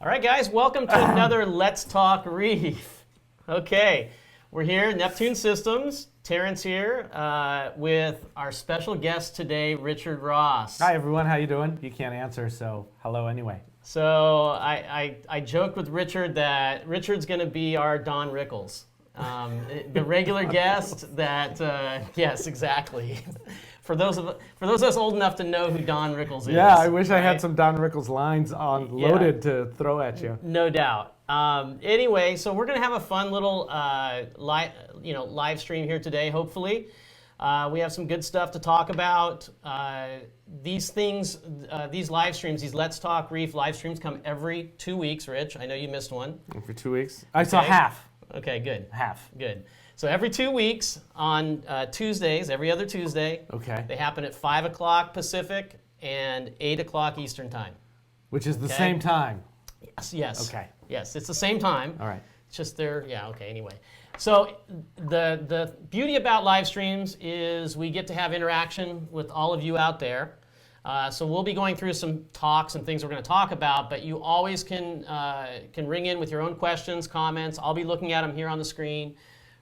All right, guys, welcome to another Let's Talk Reef. Okay, we're here, Neptune Systems. Terrence here with our special guest today, Richard Ross. Hi, everyone. How you doing? You can't answer, so hello anyway. So I joked with Richard that Richard's going to be our Don Rickles. The regular guest that, yes, exactly. For those of us old enough to know who Don Rickles is. Yeah, I wish I had some Don Rickles lines loaded to throw at you. No doubt. Anyway, so we're going to have a fun little live stream here today, hopefully. We have some good stuff to talk about. These things, these live streams, these Let's Talk Reef live streams come every 2 weeks, Rich. I know you missed one. For 2 weeks? I saw half. Okay, good. Half. Good. So every 2 weeks on Tuesdays, every other Tuesday, okay. They happen at 5 o'clock Pacific and 8 o'clock Eastern Time. Which is the same time? Yes. Okay. Yes, it's the same time. All right. It's just anyway. So the beauty about live streams is we get to have interaction with all of you out there. So we'll be going through some talks and things we're going to talk about, but you always can ring in with your own questions, comments. I'll be looking at them here on the screen.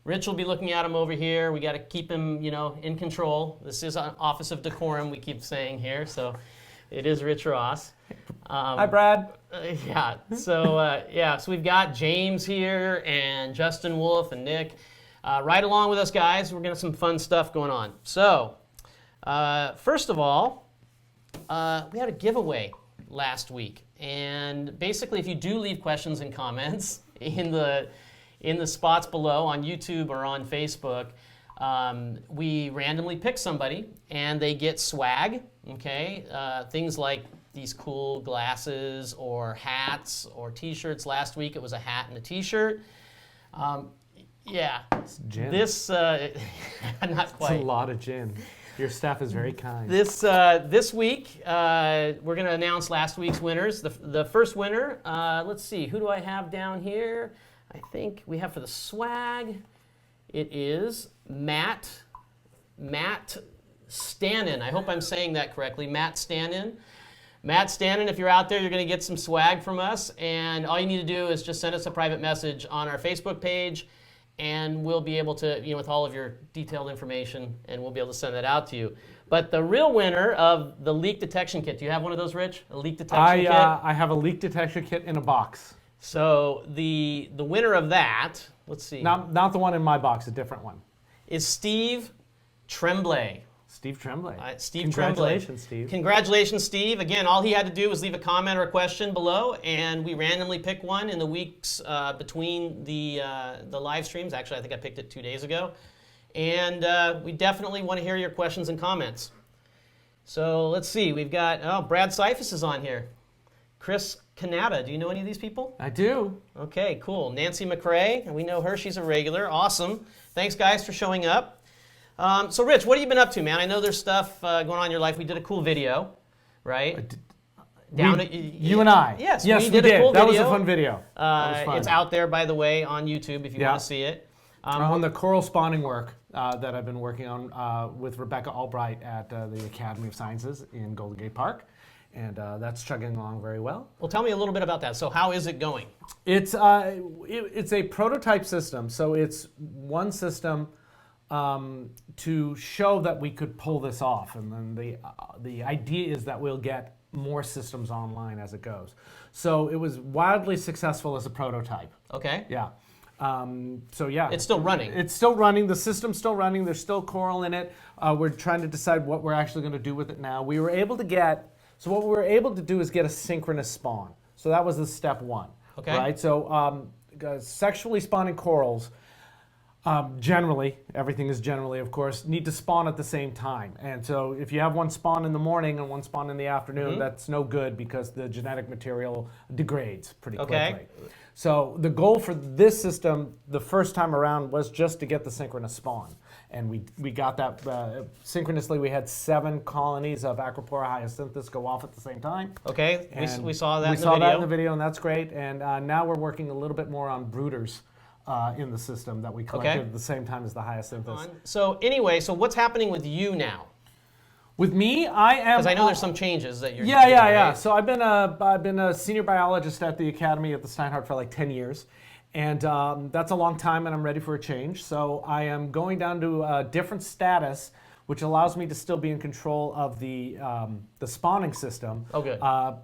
Rich will be looking at him over here. We got to keep him, in control. This is an office of decorum, we keep saying here, so it is Rich Ross. Hi, Brad. Yeah. So so we've got James here and Justin Wolf and Nick. Right along with us, guys. We're gonna have some fun stuff going on. So first of all, we had a giveaway last week, and basically, if you do leave questions and comments in the spots below on YouTube or on Facebook, we randomly pick somebody, and they get swag. Okay, things like these cool glasses or hats or T-shirts. Last week it was a hat and a T-shirt. Yeah, gin. This not quite. It's a lot of gin. Your staff is very kind. This week we're going to announce last week's winners. The first winner. Let's see, who do I have down here? I think we have for the swag. It is Matt Stannon. I hope I'm saying that correctly. Matt Stannon. Matt Stannon, if you're out there, you're going to get some swag from us. And all you need to do is just send us a private message on our Facebook page, and we'll be able to, with all of your detailed information, and we'll be able to send that out to you. But the real winner of the leak detection kit, do you have one of those, Rich? A leak detection kit? I have a leak detection kit in a box. So the winner of that, let's see. Not the one in my box, a different one. Is Steve Tremblay. Steve Tremblay. Steve Congratulations, Tremblay. Steve. Congratulations, Steve. Again, all he had to do was leave a comment or a question below, and we randomly pick one in the weeks between the live streams. Actually, I think I picked it 2 days ago. And we definitely want to hear your questions and comments. So let's see. We've got, Brad Seifus is on here. Chris Canada. Do you know any of these people? I do. Okay, cool. Nancy McRae. We know her. She's a regular. Awesome. Thanks, guys, for showing up. So, Rich, what have you been up to, man? I know there's stuff going on in your life. We did a cool video, right? You and I. Yes, we did a cool that video. was a fun video. That was fun. It's out there, by the way, on YouTube if you want to see it. On the coral spawning work that I've been working on with Rebecca Albright at the Academy of Sciences in Golden Gate Park. And that's chugging along very well. Well, tell me a little bit about that. So how is it going? It's a prototype system. So it's one system to show that we could pull this off. And then the idea is that we'll get more systems online as it goes. So it was wildly successful as a prototype. Okay. Yeah. It's still running. It's still running. The system's still running. There's still coral in it. We're trying to decide what we're actually going to do with it now. What we were able to do is get a synchronous spawn. So that was the step one. Okay. Right. So sexually spawning corals, generally, everything is generally, of course, need to spawn at the same time. And so if you have one spawn in the morning and one spawn in the afternoon, that's no good because the genetic material degrades pretty quickly. So the goal for this system the first time around was just to get the synchronous spawn. And we got that synchronously. We had 7 colonies of Acropora hyacinthus go off at the same time. Okay, we saw that in the video. We saw that in the video, and that's great. And now we're working a little bit more on brooders in the system that we collected at the same time as the hyacinthus. So anyway, so what's happening with you now? With me, I am. Because I know there's some changes that you're Yeah. doing, right? So I've been a senior biologist at the academy at the Steinhardt for like 10 years, and that's a long time, and I'm ready for a change. So I am going down to a different status, which allows me to still be in control of the spawning system. Oh, good.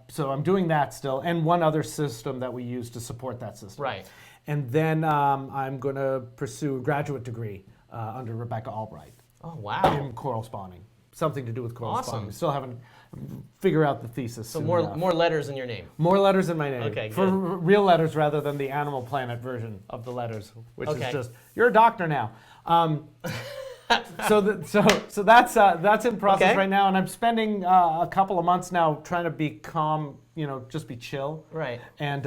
So I'm doing that still, and one other system that we use to support that system. Right. And then I'm going to pursue a graduate degree under Rebecca Albright Oh, wow. in coral spawning. Something to do with coral Awesome. spawning. We still haven't figured out the thesis. So soon more enough. letters in your name. More letters in my name. Okay, For good. real letters rather than the Animal Planet version of the letters, which Okay. is just, you're a doctor now. So that's in process Okay. right now, and I'm spending a couple of months now trying to be calm, just be chill. Right. And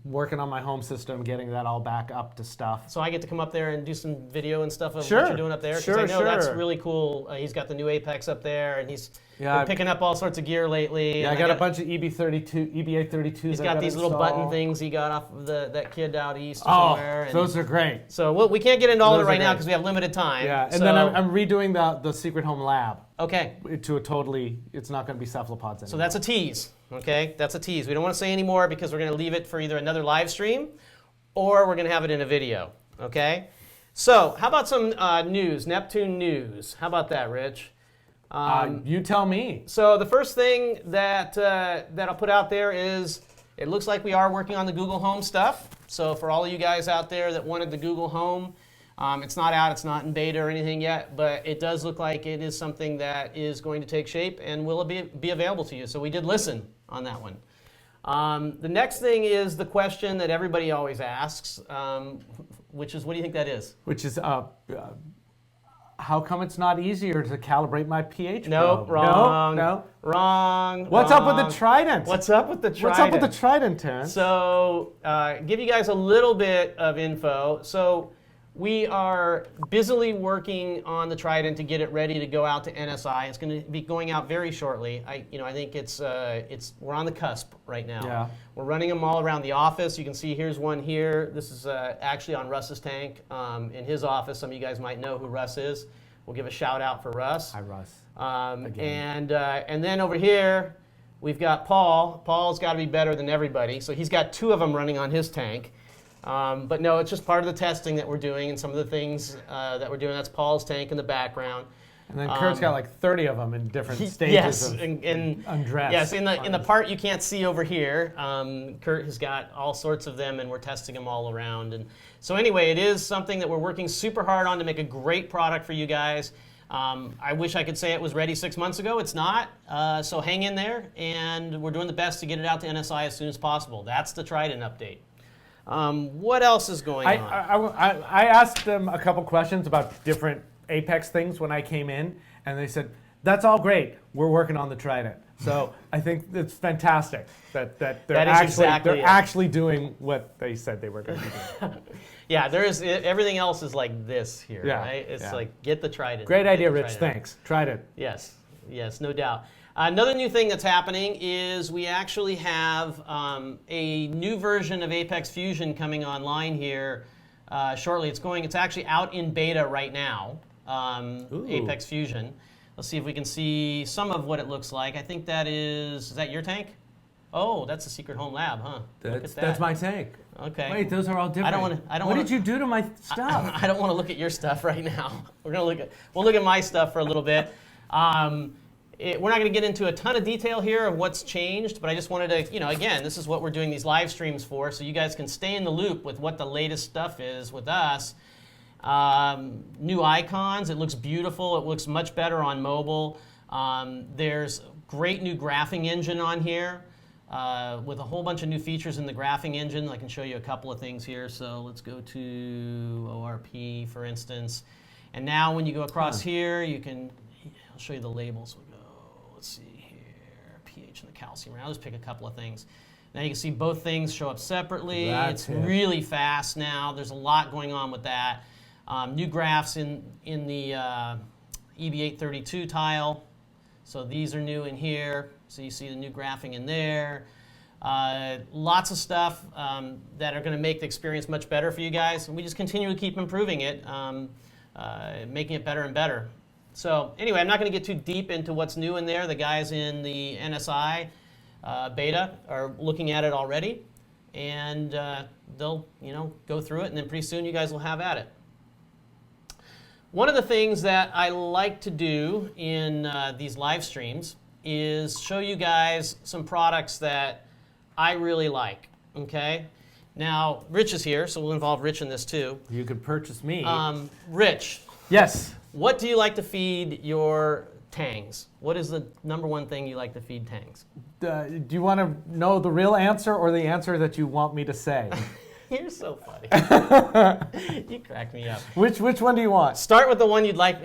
working on my home system, getting that all back up to stuff. So I get to come up there and do some video and stuff of Sure. what you're doing up there? 'Cause Sure, I know that's sure. really cool. He's got the new Apex up there, and he's Yeah, been picking up all sorts of gear lately. Yeah, and I got a bunch of EBA32s. He's got these little button things he got off of that kid out east or Oh, somewhere. And those are great. so we can't get into all of it Those are right now great. because we have limited time. Yeah, and so, then I'm redoing the Secret Home Lab okay. to a totally, it's not going to be cephalopods anymore. So that's a tease, okay? That's a tease. We don't want to say any more because we're going to leave it for either another live stream or we're going to have it in a video, okay? So how about some news, Neptune news? How about that, Rich? You tell me. So the first thing that I'll put out there is it looks like we are working on the Google Home stuff. So for all of you guys out there that wanted the Google Home, it's not out, it's not in beta or anything yet, but it does look like it is something that is going to take shape and will be available to you. So we did listen on that one. The next thing is the question that everybody always asks, which is, what do you think that is? Which is, how come it's not easier to calibrate my pH Nope, probe? wrong. No? Wrong. What's wrong. up with the Trident? What's up with the Trident? What's up with the Trident, Terrence? So, give you guys a little bit of info. So, we are busily working on the Trident to get it ready to go out to NSI. It's going to be going out very shortly. I think we're on the cusp right now. Yeah. We're running them all around the office. You can see here's one here. This is actually on Russ's tank in his office. Some of you guys might know who Russ is. We'll give a shout out for Russ. Hi, Russ. And then over here, we've got Paul. Paul's got to be better than everybody. So he's got 2 of them running on his tank. But no, it's just part of the testing that we're doing and some of the things that we're doing. That's Paul's tank in the background. And then Kurt's got like 30 of them in different stages Yes, of and undress. yes, in the part you can't see over here, Kurt has got all sorts of them, and we're testing them all around. And so anyway, it is something that we're working super hard on to make a great product for you guys. I wish I could say it was ready 6 months ago. It's not. So hang in there, and we're doing the best to get it out to NSI as soon as possible. That's the Trident update. What else is going on? I asked them a couple questions about different Apex things when I came in, and they said, that's all great. We're working on the Trident. So I think it's fantastic that they're actually doing what they said they were going to do. Yeah, everything else is like this here, Yeah, right? It's yeah. like, get the Trident. Great idea, Get the Rich. Trident. Thanks. Trident. Yes, no doubt. Another new thing that's happening is we actually have a new version of Apex Fusion coming online here shortly. It's actually out in beta right now, Apex Fusion. Let's see if we can see some of what it looks like. I think is that your tank? Oh, that's the Secret Home Lab, huh? Look at that. That's my tank. Okay. Wait, those are all different. What did you do to my stuff? I don't want to look at your stuff right now. We'll look at my stuff for a little bit. We're not going to get into a ton of detail here of what's changed, but I just wanted to, again, this is what we're doing these live streams for, so you guys can stay in the loop with what the latest stuff is with us. New icons. It looks beautiful. It looks much better on mobile. There's a great new graphing engine on here with a whole bunch of new features in the graphing engine. I can show you a couple of things here. So let's go to ORP, for instance. And now when you go across here, I'll show you the labels. We'll go, let's see here, pH and the calcium. I'll just pick a couple of things. Now you can see both things show up separately. It's really fast now. There's a lot going on with that. New graphs in the EB832 tile. So these are new in here. So you see the new graphing in there. Lots of stuff that are going to make the experience much better for you guys. And we just continue to keep improving it, making it better and better. So anyway, I'm not going to get too deep into what's new in there. The guys in the NSI beta are looking at it already, and they'll go through it, and then pretty soon you guys will have at it. One of the things that I like to do in these live streams is show you guys some products that I really like. Okay. Now Rich is here, so we'll involve Rich in this too. You could purchase me. Rich. Yes. What do you like to feed your tangs? What is the number one thing you like to feed tangs? Do you want to know the real answer or the answer that you want me to say? You're so funny. You crack me up. Which one do you want? Start with the one you'd like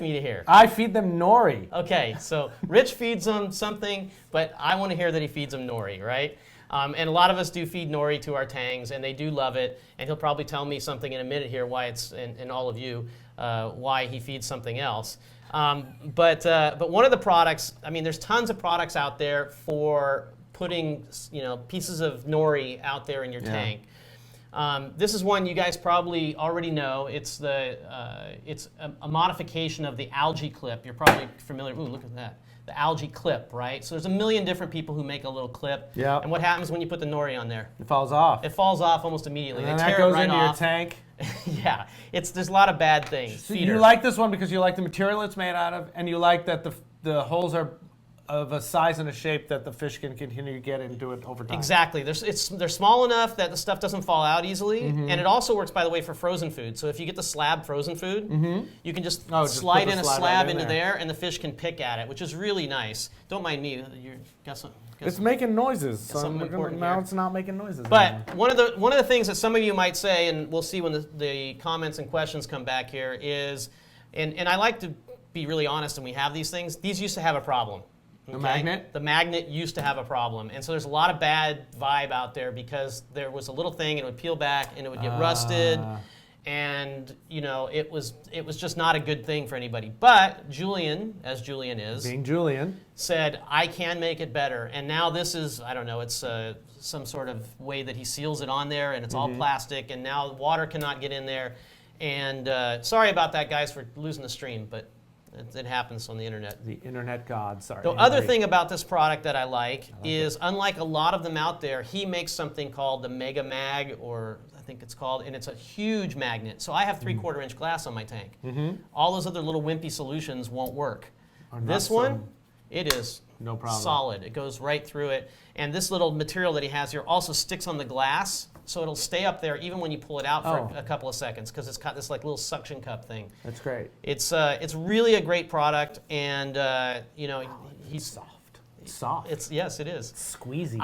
me to hear. I feed them nori. Okay, so Rich feeds them something, but I want to hear that he feeds them nori, right? And a lot of us do feed nori to our tangs, and they do love it. And he'll probably tell me something in a minute here why it's, and all of you, why he feeds something else. But one of the products, I mean, there's tons of products out there for putting pieces of nori out there in your tank. This is one you guys probably already know. It's a modification of the algae clip. You're probably familiar. Ooh, look at that. The algae clip, right? So there's a million different people who make a little clip. Yeah. And what happens when you put the nori on there? It falls off. It falls off almost immediately. And they then tear that goes it right into off. your tank. Yeah. There's a lot of bad things. So you like this one because you like the material it's made out of, and you like that the holes are of a size and a shape that the fish can continue to get into it over time. Exactly. They're small enough that the stuff doesn't fall out easily, and it also works, by the way, for frozen food. So if you get the slab frozen food, you can just slide in a slab into there, and the fish can pick at it, which is really nice. Don't mind me. It's making noises. So something important now here. it's not making noises. But anymore. one of the things that some of you might say, and we'll see when the comments and questions come back here, is, and I like to be really honest, and we have these things. These used to have a problem. The magnet? The magnet used to have a problem. And so there's a lot of bad vibe out there because there was a little thing and it would peel back and it would get rusted. And, it was just not a good thing for anybody. But Julian, as Julian is, being Julian, said, I can make it better. And now this is, I don't know, it's some sort of way that he seals it on there and it's all plastic and now water cannot get in there. And sorry about that, guys, for losing the stream, but it happens on the internet. The internet gods. Sorry. The other thing about this product that I like is, unlike a lot of them out there, he makes something called the Mega Mag, or I think it's called, and it's a huge magnet. So I have 3/4 inch glass on my tank. All those other little wimpy solutions won't work. This one, it is no problem. Solid. It goes right through it. And this little material that he has here also sticks on the glass, so it'll stay up there even when you pull it out for a couple of seconds, because it's got this like little suction cup thing. That's great. It's really a great product, and he's soft. Yes, it is. It's squeezy.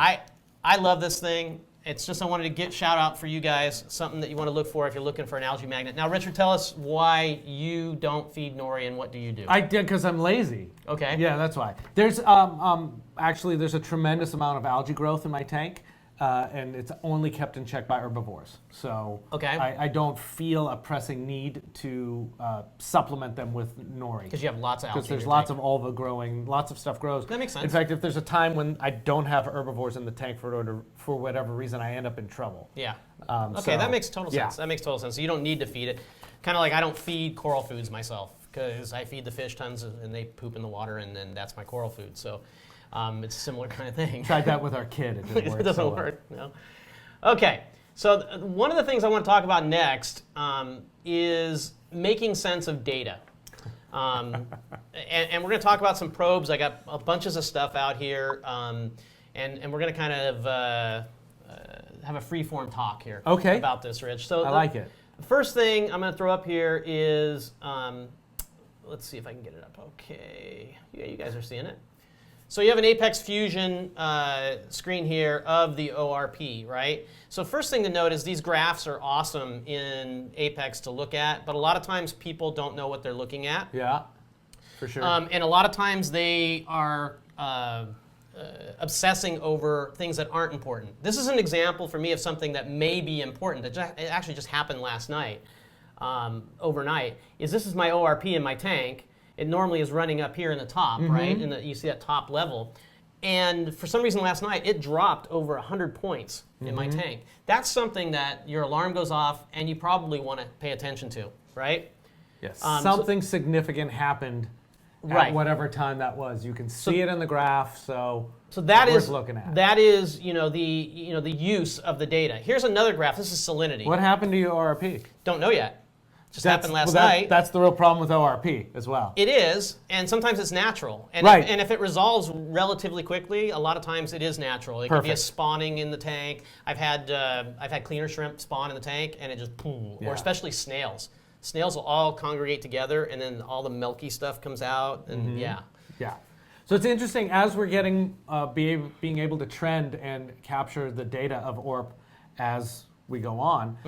I love this thing. It's just I wanted to shout out for you guys, something that you want to look for if you're looking for an algae magnet. Now, Richard, tell us why you don't feed nori and what do you do? I did because I'm lazy. Okay. Yeah, that's why. There's actually there's a tremendous amount of algae growth in my tank. And it's only kept in check by herbivores. So I don't feel a pressing need to supplement them with nori. Because you have lots of algae. Because there's lots of ulva growing, lots of stuff grows. That makes sense. In fact, if there's a time when I don't have herbivores in the tank for whatever reason, I end up in trouble. Yeah. Okay, that makes total sense. That makes total sense. So you don't need to feed it. Kind of like I don't feed coral foods myself because I feed the fish tons and they poop in the water and then that's my coral food. So. It's a similar kind of thing. Tried that with our kid. It didn't work. It doesn't work. No. Okay. So one of the things I want to talk about next is making sense of data. And we're going to talk about some probes. I got a bunches of stuff out here, and we're going to kind of have a free-form talk here about this, Rich. So I like it. The first thing I'm going to throw up here is, let's see if I can get it up. Okay. Yeah, you guys are seeing it. So you have an Apex Fusion screen here of the ORP, right? So first thing to note is these graphs are awesome in Apex to look at, but a lot of times people don't know what they're looking at. Yeah, for sure. And a lot of times they are obsessing over things that aren't important. This is an example for me of something that may be important. It actually just happened last night, overnight. This is my ORP in my tank. It normally is running up here in the top, right? And you see that top level. And for some reason last night, it dropped over 100 points in my tank. That's something that your alarm goes off and you probably want to pay attention to, right? Yes. Something significant happened at whatever time that was. You can see it in the graph, so that worth is looking at. That is, the use of the data. Here's another graph. This is salinity. What happened to your ORP? Don't know yet. Just happened last night. That's the real problem with ORP as well. It is, and sometimes it's natural. And right. And if it resolves relatively quickly, a lot of times it is natural. It could be a spawning in the tank. I've had cleaner shrimp spawn in the tank, and it just boom. Or especially snails. Snails will all congregate together, and then all the milky stuff comes out, and yeah. So it's interesting as we're getting being able to trend and capture the data of ORP as we go on.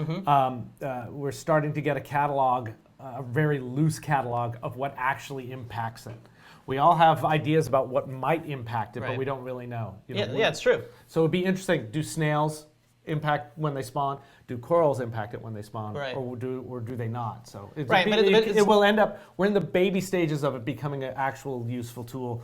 We're starting to get a catalog, a very loose catalog of what actually impacts it. We all have ideas about what might impact it, but we don't really know. Yeah, it's true. So it'd be interesting. Do snails impact when they spawn? Do corals impact it when they spawn, or do they not? So it will end up. We're in the baby stages of it becoming an actual useful tool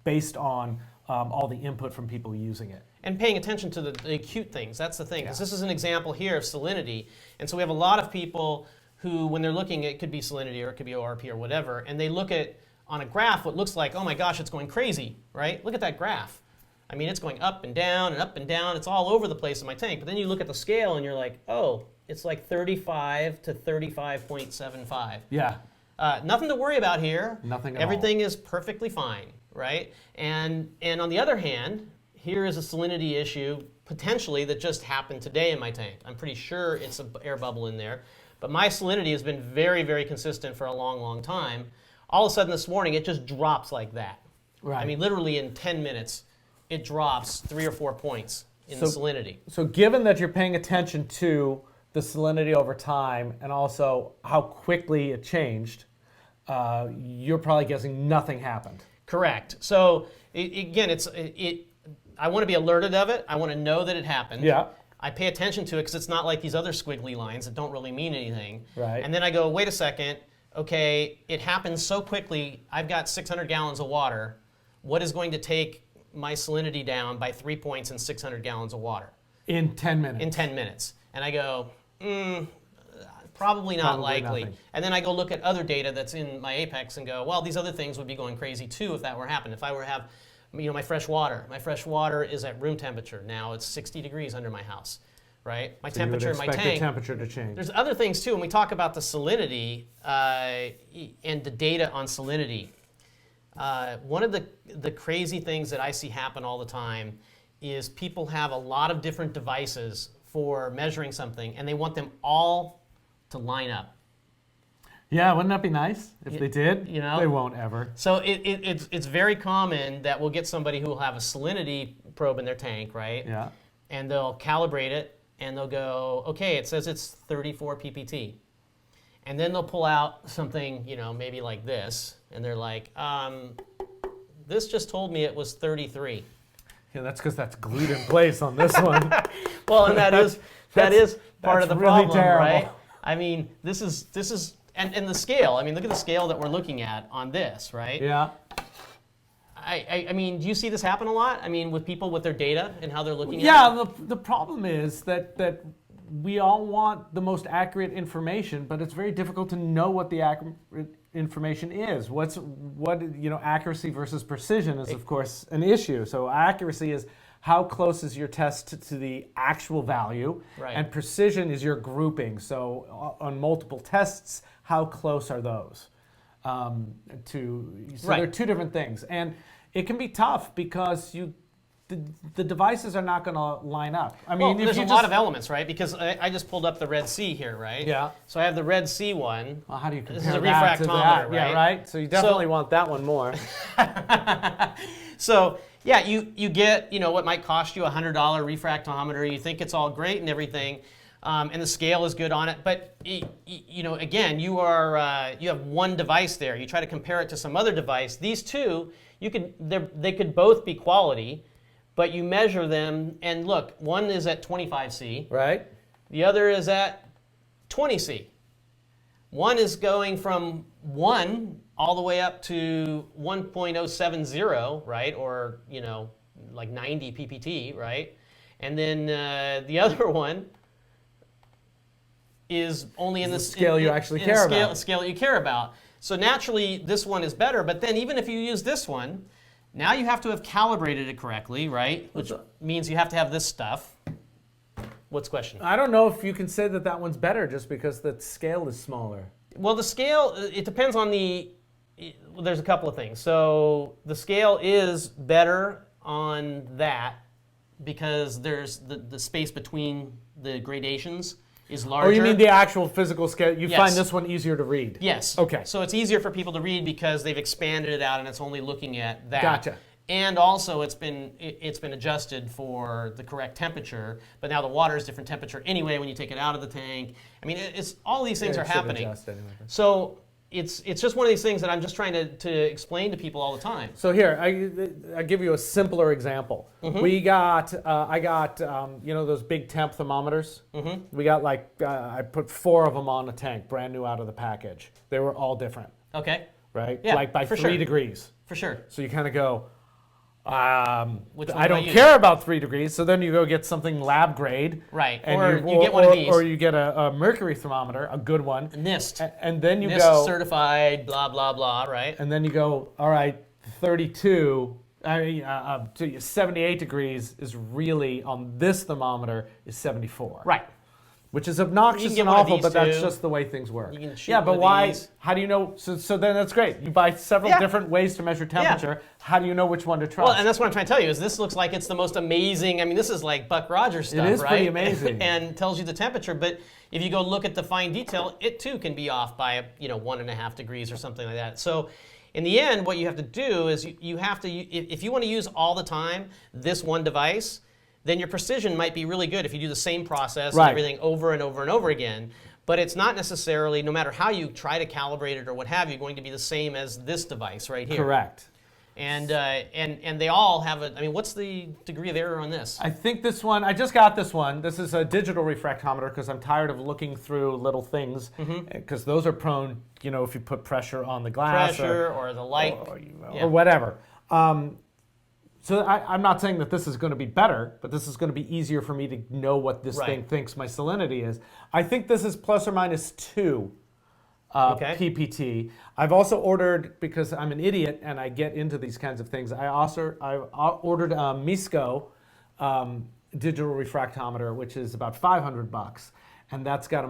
based on all the input from people using it. And paying attention to the acute things. That's the thing. Because this is an example here of salinity. And so we have a lot of people who, when they're looking, it could be salinity or it could be ORP or whatever, and they look at, on a graph, what looks like, oh my gosh, it's going crazy, right? Look at that graph. I mean, it's going up and down and up and down. It's all over the place in my tank. But then you look at the scale and you're like, oh, it's like 35 to 35.75. Yeah. Nothing to worry about here. Nothing at Everything is perfectly fine, right? And on the other hand, here is a salinity issue, potentially, that just happened today in my tank. I'm pretty sure it's an air bubble in there. But my salinity has been very, very consistent for a long, long time. All of a sudden this morning, it just drops like that. Right. I mean, literally in 10 minutes, it drops 3 or 4 points in the salinity. So given that you're paying attention to the salinity over time and also how quickly it changed, you're probably guessing nothing happened. Correct. So again, I want to be alerted of it. I want to know that it happened. Yeah. I pay attention to it because it's not like these other squiggly lines that don't really mean anything. Right. And then I go, wait a second. Okay, it happened so quickly. I've got 600 gallons of water. What is going to take my salinity down by 3 points in 600 gallons of water? In 10 minutes. In 10 minutes. And I go, probably not likely. Nothing. And then I go look at other data that's in my Apex and go, well, these other things would be going crazy too if that were happening. If I were to have my fresh water. My fresh water is at room temperature. Now it's 60 degrees under my house, right? My temperature in my tank. The temperature to change. There's other things too. When we talk about the salinity and the data on salinity, one of the crazy things that I see happen all the time is people have a lot of different devices for measuring something, and they want them all to line up. Yeah, wouldn't that be nice if they did? They won't ever. So it's very common that we'll get somebody who will have a salinity probe in their tank, right? Yeah. And they'll calibrate it, and they'll go, okay, it says it's 34 ppt. And then they'll pull out something, maybe like this, and they're like, this just told me it was 33. Yeah, that's because that's glued in place on this one. Well, and that is part of the really problem, terrible. right? I mean, this is and the scale. I mean, look at the scale that we're looking at on this, right? Yeah. I mean, do you see this happen a lot? I mean, with people with their data and how they're looking at it? Yeah, the problem is that we all want the most accurate information, but it's very difficult to know what the accurate information is. Accuracy versus precision is, of course, an issue. So accuracy is how close is your test to the actual value, right. And precision is your grouping. So on multiple tests, how close are those? Right. They're two different things, and it can be tough because the devices are not going to line up. I mean, there's a lot of elements, right? Because I just pulled up the Red Sea here, right? Yeah. So I have the Red Sea one. Well, how do you compare this is a that to refractometer, that? right? Yeah, right. So you definitely want that one more. So yeah, you get what might cost you $100 refractometer. You think it's all great and everything, and the scale is good on it. But again, you have one device there. You try to compare it to some other device. These two, they could both be quality. But you measure them, and look, one is at 25C. Right. The other is at 20C. One is going from 1 all the way up to 1.070, right? Or, like 90 ppt, right? And then the other one is only in the scale you actually in care scale, about. scale that you care about. So naturally, this one is better. But then even if you use this one, now you have to have calibrated it correctly, right? Which means you have to have this stuff. What's the question? I don't know if you can say that that one's better just because the scale is smaller. Well, the scale, it depends on there's a couple of things. So the scale is better on that because there's the space between the gradations is larger. Oh, you mean the actual physical scale? You Yes. find this one easier to read? Yes. Okay. So it's easier for people to read because they've expanded it out and it's only looking at that. Gotcha. And also it's been adjusted for the correct temperature, but now the water is different temperature anyway when you take it out of the tank. I mean, it's all these things Yeah, are it should happening. adjust anyway. So it's just one of these things that I'm just trying to explain to people all the time. So here, I give you a simpler example. We got, I got, those big temp thermometers. We got I put 4 of them on a tank, brand new out of the package. They were all different, Okay. right? Yeah, like by for 3 sure. degrees. For sure. So you kind of go, Which one I do don't use? care about 3 degrees. So then you go get something lab grade. Right. And Or you get one of these. Or you get a mercury thermometer, a good one. NIST. And then you NIST go, certified, blah, blah, blah, right? and then you go, all right, 32, to 78 degrees is really, on this thermometer, is 74. Right. Which is obnoxious get and one of awful, these but that's too. just the way things work. You can shoot Yeah, one but of why? these. How do you know? So then that's great. You buy several Yeah. different ways to measure temperature. How do you know which one to trust? Well, and that's what I'm trying to tell you is this looks like it's the most amazing. I mean, this is like Buck Rogers stuff, right? It is pretty amazing. And tells you the temperature. But if you go look at the fine detail, it too can be off by 1.5 degrees or something like that. So in the end, what you have to do is you have to, if you want to use all the time this one device, then your precision might be really good if you do the same process Right. and everything over and over and over again. But it's not necessarily, no matter how you try to calibrate it or what have you, going to be the same as this device right here. Correct. And they all have a. I mean, what's the degree of error on this? I think this one, I just got this one. This is a digital refractometer because I'm tired of looking through little things because those are prone, if you put pressure on the glass Pressure or the light. or whatever. So I'm not saying that this is going to be better, but this is going to be easier for me to know what this Right. thing thinks my salinity is. I think this is plus or minus 2 Okay. PPT. I've also ordered, because I'm an idiot and I get into these kinds of things, I ordered a Misco digital refractometer, which is about $500, and that's got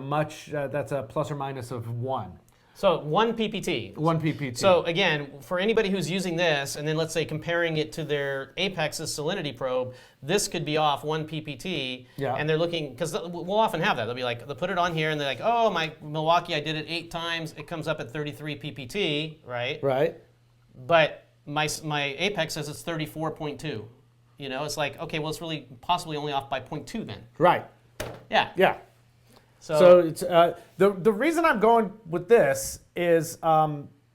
that's a plus or minus of 1. So 1 PPT. 1 PPT. So again, for anybody who's using this, and then let's say comparing it to their Apex's salinity probe, this could be off 1 PPT, Yeah. and they're looking, because we'll often have that. They'll be like, they'll put it on here, and they're like, oh, my Milwaukee, I did it 8 times, it comes up at 33 PPT, right? Right. But my Apex says it's 34.2. It's like, okay, well, it's really possibly only off by 0.2 then. Right. Yeah. Yeah. So it's the reason I'm going with this is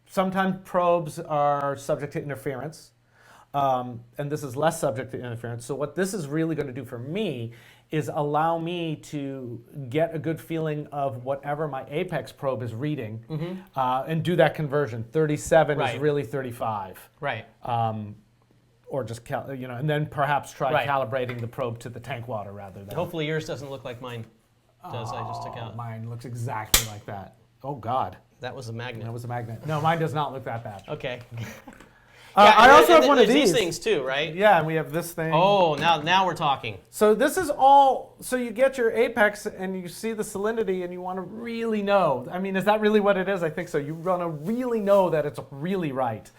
sometimes probes are subject to interference, and this is less subject to interference. So what this is really going to do for me is allow me to get a good feeling of whatever my Apex probe is reading, and do that conversion. 37 Right. is really 35. Right. Or just and then perhaps try Right. calibrating the probe to the tank water rather than. Hopefully yours doesn't look like mine does. I just took out. Mine looks exactly like that. Oh God. That was a magnet. That was a magnet. No, mine does not look that bad. Okay. I also have one of these these. things too, right? Yeah, and we have this thing. Oh, now we're talking. So this is all, so you get your Apex and you see the salinity and you want to really know. I mean, is that really what it is? I think so. You want to really know that it's really right.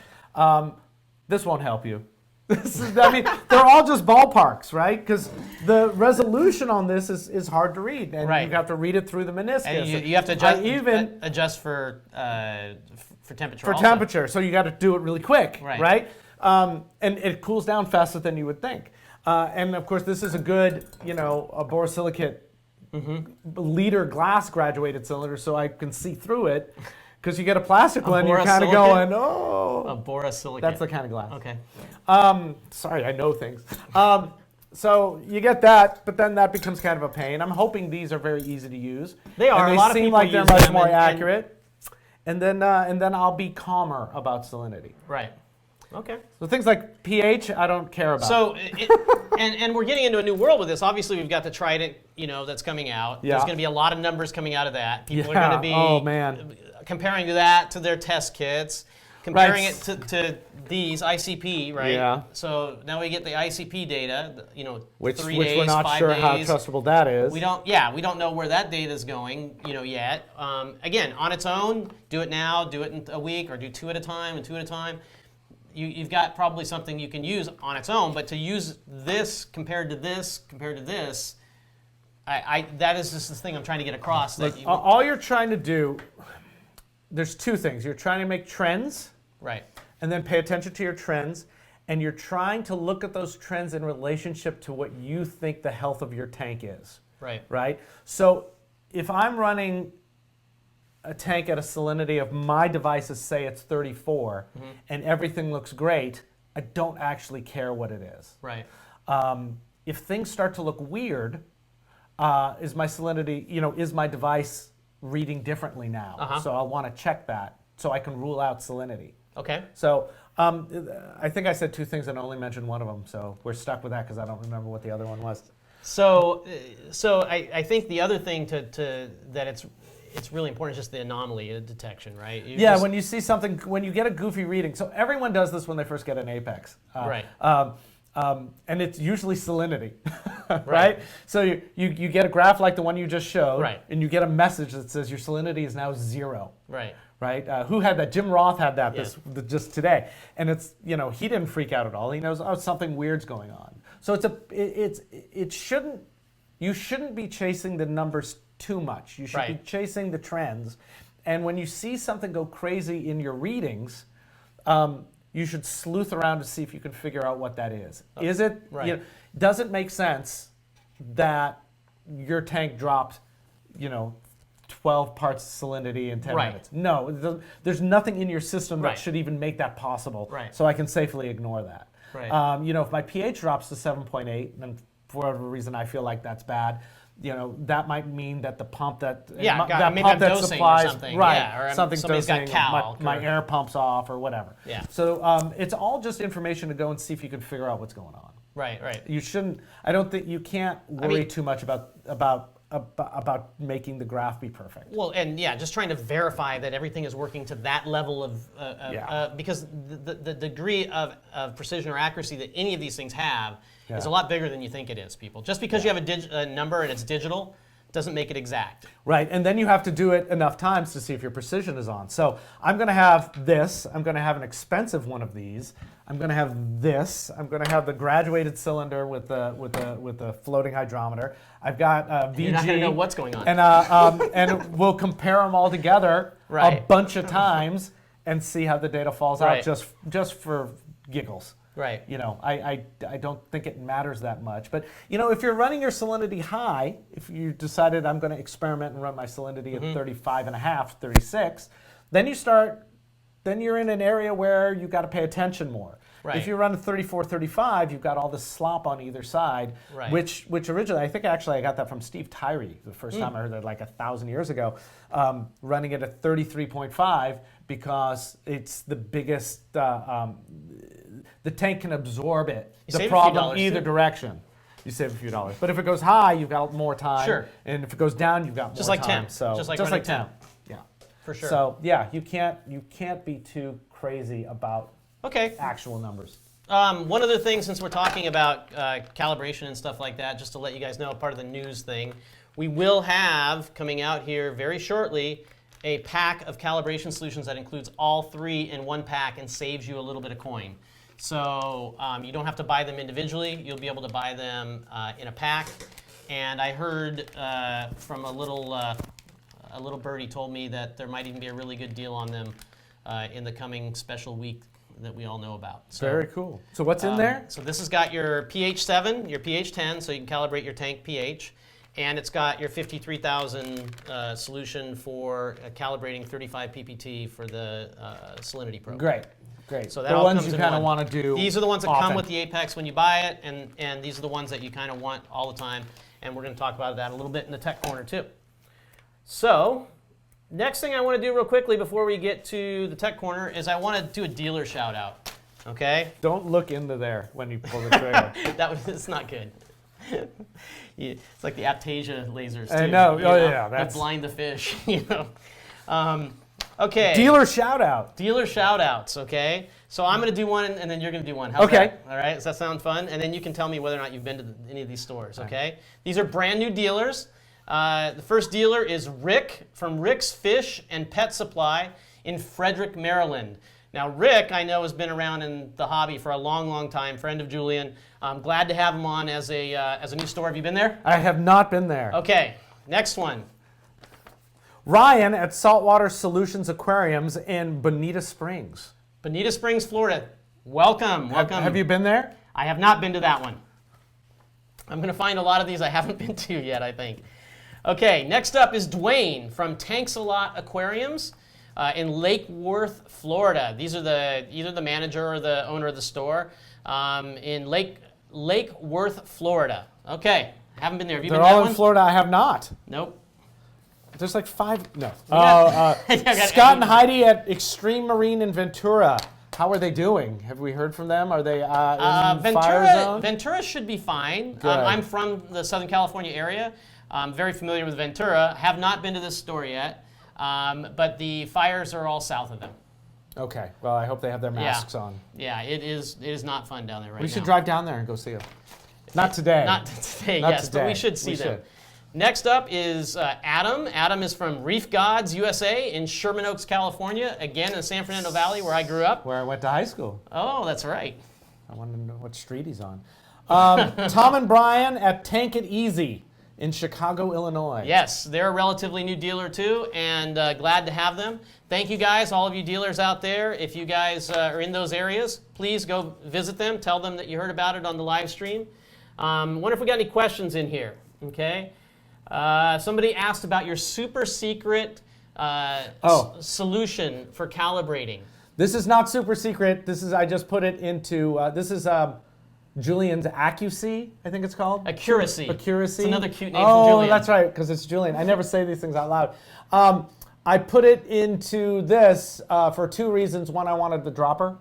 This won't help you. They're all just ballparks, right? Because the resolution on this is hard to read, and Right. you have to read it through the meniscus. And you have to adjust, even adjust for temperature. for also. temperature, so you got to do it really quick, Right. right? And it cools down faster than you would think. And of course, this is a good, a borosilicate liter glass graduated cylinder, so I can see through it. Because you get a plastic one, you're kind of borosilicate? going, oh. A borosilicate. That's the kind of glass. Okay. Sorry, I know things. So you get that, but then that becomes kind of a pain. I'm hoping these are very easy to use. They are. And A lot of seem people like they're use much them more and- accurate. And then I'll be calmer about salinity. Right. Okay. So things like pH, I don't care about. So, and we're getting into a new world with this. Obviously, we've got the Trident, that's coming out. Yeah. There's going to be a lot of numbers coming out of that. People are Yeah. going to be Oh, man. comparing that to their test kits, comparing it to these ICP, right? Yeah. So now we get the ICP data, which 3 we're days, not 5 sure days. how trustable that is. We don't know where that data is going, yet. Again, on its own, do it now, do it in a week, or do 2 at a time and 2 at a time. You've got probably something you can use on its own, but to use this compared to this, that is just the thing I'm trying to get across. Look, all you're trying to do, there's 2 things. You're trying to make trends, right, and then pay attention to your trends, and you're trying to look at those trends in relationship to what you think the health of your tank is. Right? So if I'm running a tank at a salinity of my devices, say it's 34, and everything looks great, I don't actually care what it is. Right. If things start to look weird, is my salinity, is my device reading differently now? So I'll want to check that so I can rule out salinity. Okay. So I think I said 2 things and only mentioned one of them, so we're stuck with that because I don't remember what the other one was. So I think the other thing that it's really important is just the anomaly detection, right? When you see something, when you get a goofy reading, so everyone does this when they first get an Apex. Right. And it's usually salinity, right? So you get a graph like the one you just showed, right, and you get a message that says your salinity is now 0. Right. Right? Who had that? Jim Roth had that just today, and it's he didn't freak out at all. He knows something weird's going on. So you shouldn't be chasing the numbers too much. You should be chasing the trends, and when you see something go crazy in your readings, you should sleuth around to see if you can figure out what that is. Is it? Does it make sense that your tank dropped, 12 parts salinity in 10 minutes? No, there's nothing in your system that should even make that possible. So I can safely ignore that. If my pH drops to 7.8, and for whatever reason I feel like that's bad, that might mean that the pump that supplies something. Or something's dosing, got my air pump's off or whatever. So it's all just information to go and see if you can figure out what's going on. Right. You shouldn't. I don't think you can't worry too much about making the graph be perfect. Well, and just trying to verify that everything is working to that level of because the degree of precision or accuracy that any of these things have is a lot bigger than you think it is, people. Just because you have a number and it's digital doesn't make it exact. Right, and then you have to do it enough times to see if your precision is on. So I'm going to have this. I'm going to have an expensive one of these. I'm going to have this. I'm going to have the graduated cylinder with the floating hydrometer. I've got VG. You're not going to know what's going on. And we'll compare them all together a bunch of times and see how the data falls out just for giggles. Right. I don't think it matters that much. But, if you're running your salinity high, if you decided I'm going to experiment and run my salinity at 35.5, 36, then you're in an area where you've got to pay attention more. Right. If you run 34, 35, you've got all this slop on either side, which originally, I think actually I got that from Steve Tyree the first time I heard that like 1,000 years ago, running it at 33.5 because it's the biggest, the tank can absorb it. The problem either direction. You save a few dollars. But if it goes high, you've got more time. Sure. And if it goes down, you've got more time. Just like temp. So, just like temp. Yeah. For sure. So you can't be too crazy about actual numbers. One other thing, since we're talking about calibration and stuff like that, just to let you guys know, part of the news thing, we will have coming out here very shortly a pack of calibration solutions that includes all 3 in one pack and saves you a little bit of coin. So you don't have to buy them individually. You'll be able to buy them in a pack. And I heard from a little birdie told me that there might even be a really good deal on them in the coming special week that we all know about. So, very cool. So what's in there? So this has got your pH 7, your pH 10, so you can calibrate your tank pH. And it's got your 53,000 solution for calibrating 35 ppt for the salinity probe. Great. So that the all ones comes you in kind of one. want to do. These are the ones that often. come with the Apex when you buy it, and these are the ones that you kind of want all the time. And we're going to talk about that a little bit in the tech corner too. So, next thing I want to do real quickly before we get to the tech corner is I want to do a dealer shout out. Okay? Don't look into there when you pull the trigger. It's not good. It's like the Aptasia lasers, too. I know. You Oh, know? yeah. That blind the fish, you know. Okay. Dealer shout out. Dealer shout outs, okay? So I'm going to do one, and then you're going to do one. How's Okay. that? All right? Does that sound fun? And then you can tell me whether or not you've been to any of these stores, okay? These are brand new dealers. The first dealer is Rick from Rick's Fish and Pet Supply in Frederick, Maryland. Now, Rick, I know, has been around in the hobby for a long, long time, friend of Julian. I'm glad to have him on as a new store. Have you been there? I have not been there. Okay, next one. Ryan at Saltwater Solutions Aquariums in Bonita Springs. Bonita Springs, Florida. Welcome. Have you been there? I have not been to that one. I'm going to find a lot of these I haven't been to yet, I think. Okay, next up is Dwayne from Tanks-A-Lot Aquariums in Lake Worth, Florida. These are either the manager or the owner of the store in Lake Worth, Florida. Okay, haven't been there. Have you They're been to that all one? in Florida. I have not. Nope. There's like 5. No. Yeah. Scott and Heidi at Extreme Marine in Ventura. How are they doing? Have we heard from them? Are they in fire zone? Ventura should be fine. Good. I'm from the Southern California area. I'm very familiar with Ventura. Have not been to this store yet, but the fires are all south of them. Okay. Well, I hope they have their masks on. Yeah, it is not fun down there right now. We should drive down there and go see them. Not today. Not today, Not yes, today. but we should see We them. should. Next up is Adam. Adam is from Reef Gods USA in Sherman Oaks, California. Again, in the San Fernando Valley, where I grew up. Where I went to high school. Oh, that's right. I want to know what street he's on. Tom and Brian at Tank It Easy in Chicago, Illinois. Yes, they're a relatively new dealer too, and glad to have them. Thank you guys, all of you dealers out there. If you guys are in those areas, please go visit them. Tell them that you heard about it on the live stream. Wonder if we got any questions in here. Okay. Somebody asked about your super secret solution for calibrating. This is not super secret. This is, I just put it into, this is Julian's Accuracy, I think it's called. Accuracy. Accuracy. It's another cute name for Julian. Oh, that's right, because it's Julian. I never say these things out loud. I put it into this for 2 reasons. One, I wanted the dropper,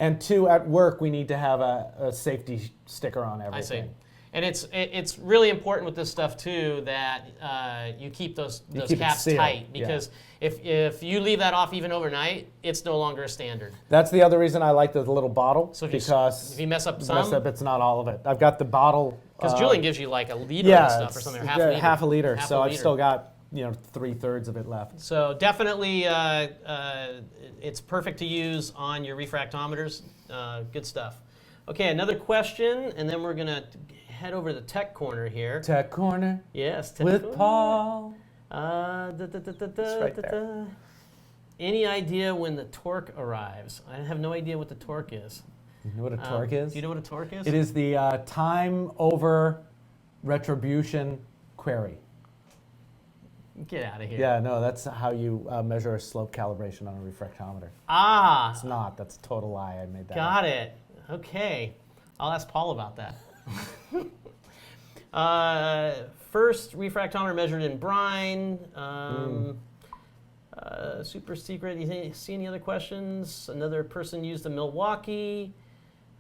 and 2, at work we need to have a safety sticker on everything. I see. And it's really important with this stuff too that you keep those caps tight, because if you leave that off even overnight, it's no longer a standard. That's the other reason I like the little bottle, So because if you mess up some, it's not all of it. I've got the bottle. Because Julian gives you like a liter of stuff or something, or half a liter. So I've still got 3/3 of it left. So definitely, it's perfect to use on your refractometers. Good stuff. Okay, another question, and then we're gonna head over to the tech corner here. Tech corner. Yes, tech with corner. Paul. It's right there. Any idea when the torque arrives? I have no idea what the torque is. You know what a torque is? Do you know what a torque is? It is the time over retribution query. Get out of here. Yeah, no, that's how you measure a slope calibration on a refractometer. Ah. It's not. That's a total lie. I made that Got up. it. Okay. I'll ask Paul about that. First refractometer measured in brine. Super secret. You see any other questions? Another person used a Milwaukee.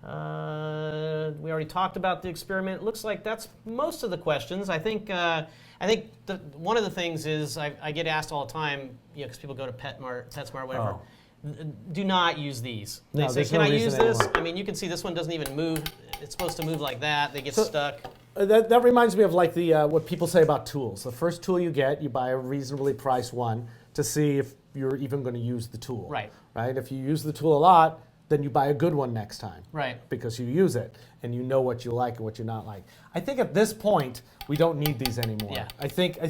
We already talked about the experiment. It looks like that's most of the questions. I think one of the things is I get asked all the time, because people go to PetSmart, whatever. Do not use these. They say, can I use this? I mean, you can see this one doesn't even move. It's supposed to move like that. They get stuck. That reminds me of like the what people say about tools. The first tool you get, you buy a reasonably priced one to see if you're even going to use the tool. Right. Right. If you use the tool a lot, then you buy a good one next time. Right. Because you use it and you know what you like and what you not like. I think at this point we don't need these anymore. Yeah. I think for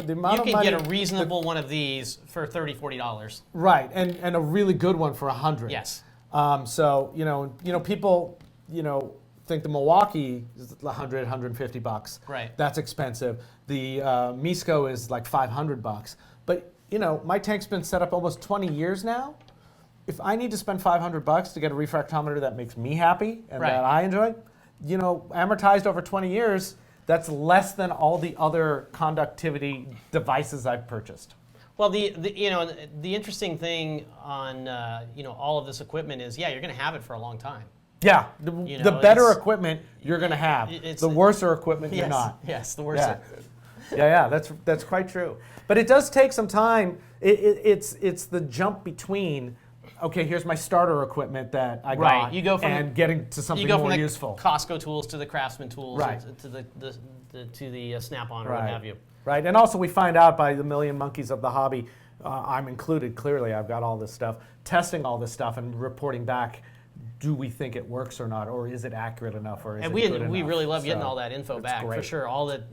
the amount of money you can get a reasonable one of these for $30, $40. Right, and a really good one for $100. Yes. So people think the Milwaukee is $100, $150. Right. That's expensive. The Misco is like $500. But my tank's been set up almost 20 years now. If I need to spend $500 to get a refractometer that makes me happy and that I enjoy, amortized over 20 years, that's less than all the other conductivity devices I've purchased. Well, the interesting thing on all of this equipment is, yeah, you're going to have it for a long time. Yeah, the better equipment you're going to have. The worser equipment yes, you're not. Yes, the worser. Yeah, that's quite true. But it does take some time. It's the jump between, okay, here's my starter equipment that I got, you go from and getting to something more more the useful. Costco tools to the Craftsman tools, right. to the Snap-on or what have you. Right, and also we find out by the million monkeys of the hobby, I'm included, clearly I've got all this stuff, testing all this stuff and reporting back, do we think it works or not, or is it accurate enough, or is it good enough? We really love getting all that info back, great. for sure. All and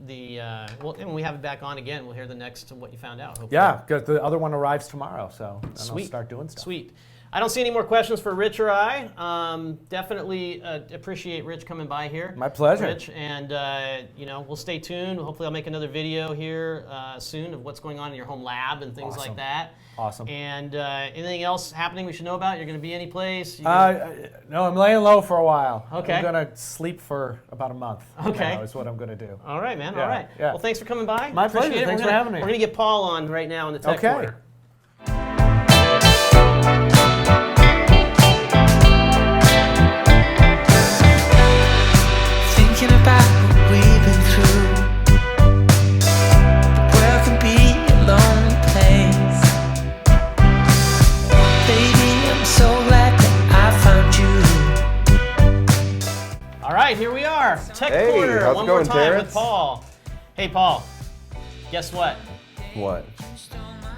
when we have it back on again, we'll hear the next what you found out, hopefully. Yeah, because the other one arrives tomorrow, so then Sweet. I'll start doing stuff. Sweet. I don't see any more questions for Rich or I. Definitely appreciate Rich coming by here. My pleasure. Rich, and we'll stay tuned. Hopefully, I'll make another video here soon of what's going on in your home lab and things like that. Awesome. And anything else happening we should know about? You're going to be any place? No, I'm laying low for a while. Okay. I'm going to sleep for about a month. Okay. Now is what I'm going to do. All right, man. Yeah, All right. yeah. Well, thanks for coming by. My pleasure. Appreciate it. Thanks for having me. We're going to get Paul on right now in the tech corner. Thinking about what we've been through. The world can be a lonely place. Baby, I'm so glad that I found you. All right, here we are. Tech Hey, Corner how's it one more going, time Terrence? with Paul. Hey, Paul. Guess what? What?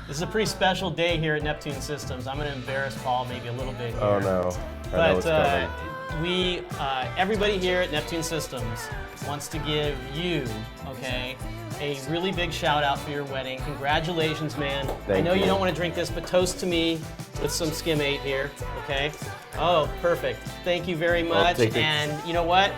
This is a pretty special day here at Neptune Systems. I'm going to embarrass Paul maybe a little bit here. Oh no. I know what's coming. Everybody here at Neptune Systems wants to give you, a really big shout out for your wedding. Congratulations, man. I know you don't want to drink this, but toast to me with some Skim 8 here, okay? Oh, perfect. Thank you very much. And you know what?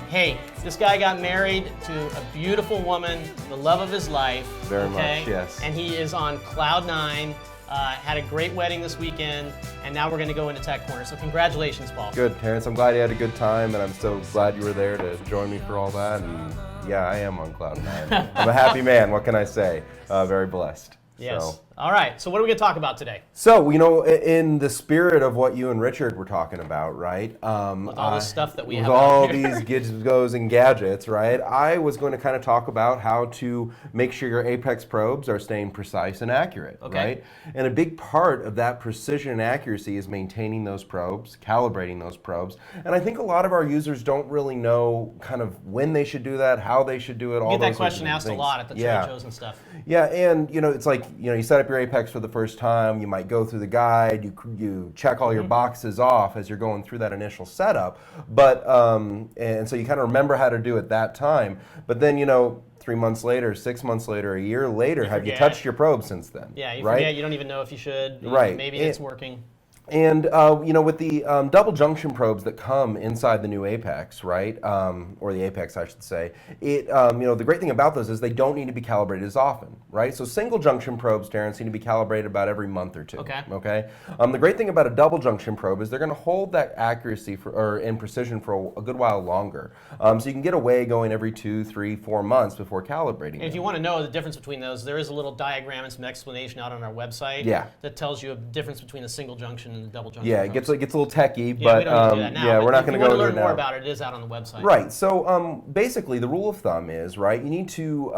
Hey, this guy got married to a beautiful woman, the love of his life. Very much, yes. And he is on cloud 9. Had a great wedding this weekend, and now we're going to go into Tech Corner. So congratulations, Paul. Good, Terrence. I'm glad you had a good time, and I'm so glad you were there to join me for all that. And yeah, I am on cloud 9. I'm a happy man. What can I say? Very blessed. Yes. So. All right. So what are we going to talk about today? So, in the spirit of what you and Richard were talking about, right? With all the stuff that we have with all out here. these gizmos and gadgets, right? I was going to kind of talk about how to make sure your Apex probes are staying precise and accurate, right? And a big part of that precision and accuracy is maintaining those probes, calibrating those probes. And I think a lot of our users don't really know kind of when they should do that, how they should do it, all You get those that question sorts of asked a things. lot at the trade shows and stuff. Yeah, and it's like, you set up your Apex for the first time, you might go through the guide, you check all your boxes off as you're going through that initial setup, but and so you kind of remember how to do it that time, but then 3 months later, 6 months later, a year later, have you touched your probe since then? Yeah, you right? forget, you don't even know if you should. Right. Maybe it's working. And with the double junction probes that come inside the new Apex, right, or the Apex, I should say, the great thing about those is they don't need to be calibrated as often, right? So single junction probes, Terrence, need to be calibrated about every month or two. Okay. The great thing about a double junction probe is they're going to hold that accuracy and precision for a good while longer. So you can get away going every 2, 3, 4 months before calibrating. And if you want to know the difference between those, there is a little diagram and some explanation out on our website. That tells you a difference between a single junction and a double junction. Yeah, it gets a little techie, yeah, but we don't need to do that now, we're not going to go into it now. If you want to learn more about it, it is out on the website. Right. So basically, the rule of thumb is, right, you need to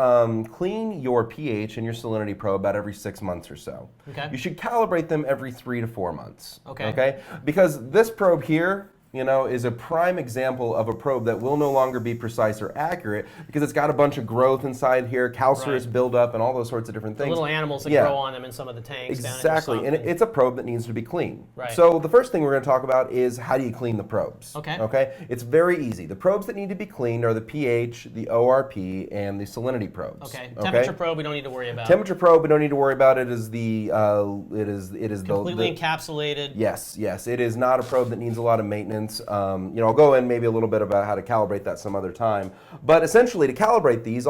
clean your pH and your salinity probe about every 6 months or so. Okay. You should calibrate them every 3 to 4 months. Okay. Okay. Because this probe here, is a prime example of a probe that will no longer be precise or accurate because it's got a bunch of growth inside here, calcareous buildup, and all those sorts of different things. The little animals that grow on them in some of the tanks. Exactly, and it's a probe that needs to be clean. Right. So the first thing we're going to talk about is how do you clean the probes? Okay. It's very easy. The probes that need to be cleaned are the pH, the ORP, and the salinity probes. Okay. Temperature probe we don't need to worry about. Temperature probe we don't need to worry about. It is the completely encapsulated. Yes. It is not a probe that needs a lot of maintenance. I'll go in maybe a little bit about how to calibrate that some other time. But essentially, to calibrate these,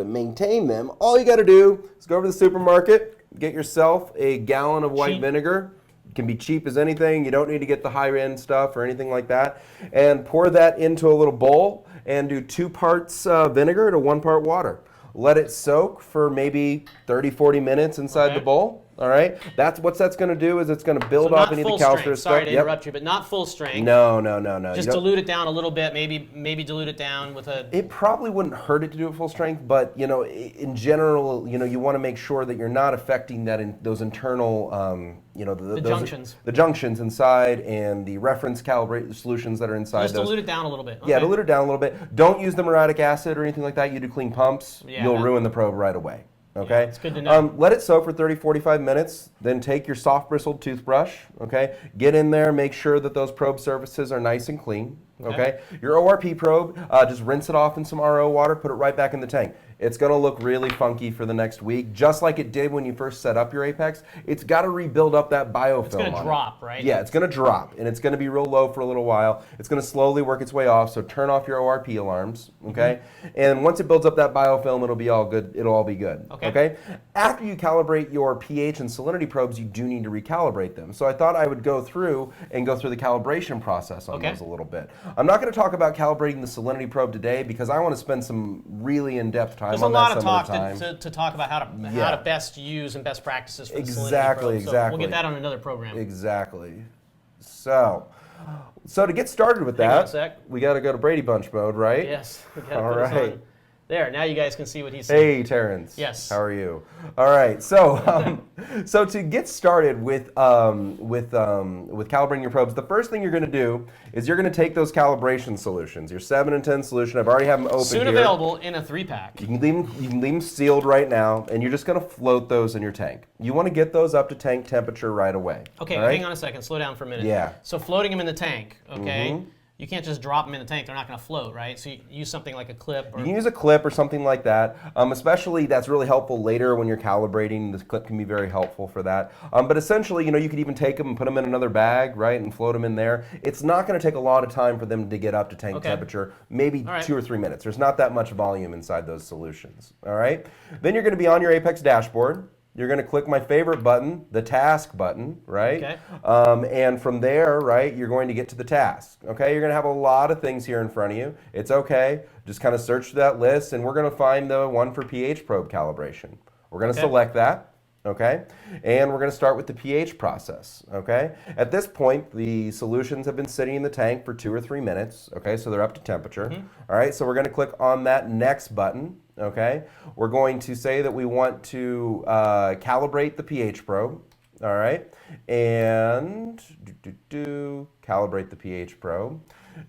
maintain them, all you got to do is go over to the supermarket, get yourself a gallon of white vinegar. It can be cheap as anything. You don't need to get the high-end stuff or anything like that. And pour that into a little bowl and do 2 parts vinegar to 1 part water. let it soak for maybe 30, 40 minutes inside the bowl. All right, that's going to do is it's going to build So up not any of the full calcium strength. stuff. Sorry to interrupt you, but not full strength. No. Just dilute it down a little bit. Maybe dilute it down with a. It probably wouldn't hurt it to do it full strength, but in general, you want to make sure that you're not affecting those internal, the junctions. The junctions inside and the reference calibrate solutions that are inside. Just those. dilute it down a little bit. Yeah, Okay. dilute it down a little bit. Don't use the muriatic acid or anything like that. You do clean pumps, Yeah, you'll ruin the probe right away. Okay, Yeah, it's good to know. Let it soak for 30, 45 minutes. Then take your soft bristled toothbrush. Okay, get in there, make sure that those probe surfaces are nice and clean. Okay, your ORP probe, just rinse it off in some RO water, put it right back in the tank. It's going to look really funky for the next week, just like it did when you first set up your Apex. It's got to rebuild up that biofilm. It's going to drop, right? Yeah, it's going to drop, and it's going to be real low for a little while. It's going to slowly work its way off, so turn off your ORP alarms, okay? And once it builds up that biofilm, it'll be all good. It'll all be good, okay? After you calibrate your pH and salinity probes, you do need to recalibrate them. So I thought I would go through the calibration process on those a little bit. I'm not going to talk about calibrating the salinity probe today because I want to spend some really in-depth time There's on a lot that of some talk other time. to talk about how to best use and best practices for the salinity Exactly, probe. So exactly. we'll get that on another program. Exactly. So to get started with Hang on a that, sec. we got to go to Brady Bunch mode, right? Yes. We got to All put this right. on. There. Now you guys can see what he's saying. Hey, Terrence. Yes. How are you? All right. So, so to get started with calibrating your probes, the first thing you're going to do is you're going to take those calibration solutions, your 7 and 10 solution. I've already have them open Soon here. available in a 3-pack. You can leave them sealed right now, and you're just going to float those in your tank. You want to get those up to tank temperature right away. Okay. all right? Hang on a second. Slow down for a minute. Yeah. So floating them in the tank. Okay. You can't just drop them in the tank. They're not going to float, right? So you use something like a clip. Or You can use a clip or something like that. Especially that's really helpful later when you're calibrating. This clip can be very helpful for that. But essentially, you could even take them and put them in another bag, right, and float them in there. It's not going to take a lot of time for them to get up to tank temperature, maybe 2 or 3 minutes. There's not that much volume inside those solutions, all right? Then you're going to be on your Apex dashboard. You're going to click my favorite button, the task button, right? Okay. And from there, right, you're going to get to the task, okay? You're going to have a lot of things here in front of you. It's okay. Just kind of search through that list, and we're going to find the one for pH probe calibration. We're going to select that, okay? And we're going to start with the pH process, okay? At this point, the solutions have been sitting in the tank for 2 or 3 minutes, okay? So they're up to temperature. All right, so we're going to click on that next button. Okay, we're going to say that we want to calibrate the pH probe. All right, and calibrate the pH probe.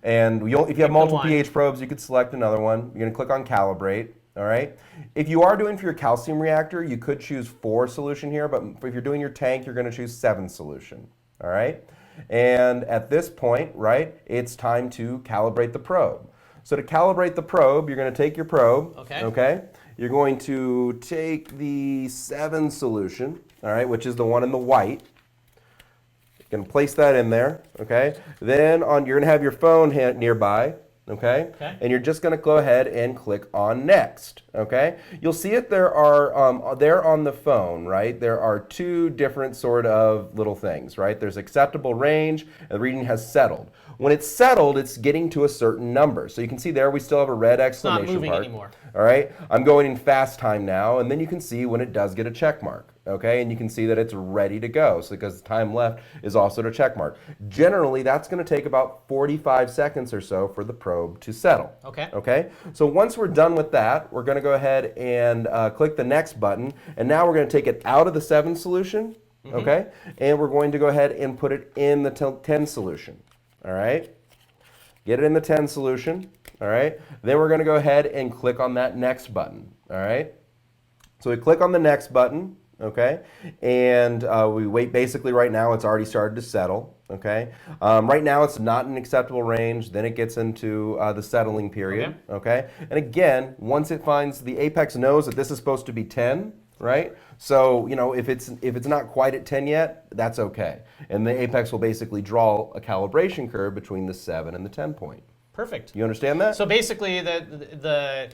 And if you have multiple pH probes, you could select another one. You're going to click on calibrate. All right. If you are doing for your calcium reactor, you could choose 4 solution here, but if you're doing your tank, you're going to choose 7 solution. All right. And at this point, right, it's time to calibrate the probe. So to calibrate the probe, you're going to take your probe, okay? You're going to take the 7 solution, all right, which is the one in the white. You're going to place that in there, okay? Then you're going to have your phone nearby, okay? And you're just going to go ahead and click on next, okay? You'll see it there on the phone, right? There are 2 different sort of little things, right? There's acceptable range, and the reading has settled. When it's settled, it's getting to a certain number. So you can see there we still have a red exclamation mark. It's not moving anymore. All right, I'm going in fast time now, and then you can see when it does get a check mark. Okay, and you can see that it's ready to go. So because the time left is also to check mark. Generally, that's going to take about 45 seconds or so for the probe to settle. Okay. Okay. So once we're done with that, we're going to go ahead and click the next button, and now we're going to take it out of the 7 solution. Okay, and we're going to go ahead and put it in the 10 solution. All right, get it in the 10 solution. All right, then we're going to go ahead and click on that next button. All right, so we click on the next button, okay, and we wait. Basically right now it's already started to settle, okay. Right now it's not in acceptable range, then it gets into the settling period, okay. And again, once it finds, the Apex knows that this is supposed to be 10, right? So, if it's not quite at 10 yet, that's okay. And the Apex will basically draw a calibration curve between the 7 and the 10 point. Perfect. You understand that? So basically, the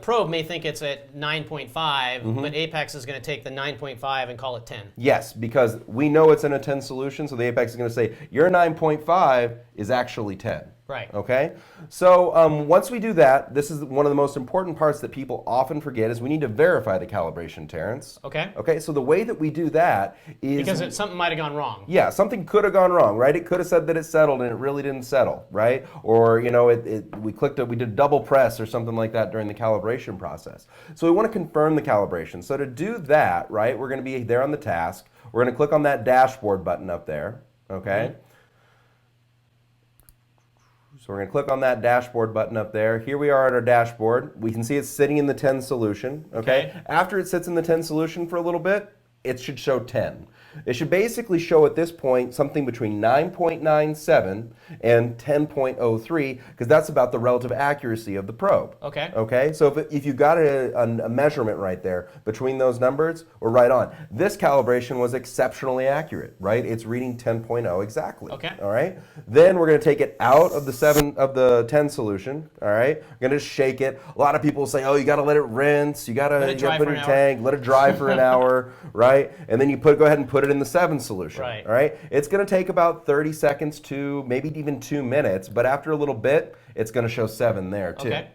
probe may think it's at 9.5, but Apex is going to take the 9.5 and call it 10. Yes, because we know it's in a 10 solution, so the Apex is going to say, your 9.5 is actually 10. Right. Okay? So once we do that, this is one of the most important parts that people often forget is we need to verify the calibration, Terrence. Okay. Okay, so the way that we do that is... Because something might have gone wrong. Yeah, something could have gone wrong, right? It could have said that it settled and it really didn't settle, right? Or, you know, we did double press or something like that during the calibration process. So we want to confirm the calibration. So to do that, right, we're going to be there on the task. We're going to click on that dashboard button up there, okay? So we're going to click on that dashboard button up there. Here we are at our dashboard. We can see it's sitting in the 10 solution, okay? After it sits in the 10 solution for a little bit, it should show 10. It should basically show at this point something between 9.97 and 10.03 because that's about the relative accuracy of the probe. Okay. Okay, so if you got a measurement right there between those numbers, we're right on. This calibration was exceptionally accurate, right? It's reading 10.0 exactly. Okay. All right. Then we're going to take it out of the 10 solution. All right. We're going to shake it. A lot of people say, oh, you got to let it rinse. You got to put it in your tank. Let it dry for an hour, right? And then you go ahead and put it in the 7 solution. Right. All right. It's going to take about 30 seconds to maybe even 2 minutes, but after a little bit, it's going to show 7 there too. Okay.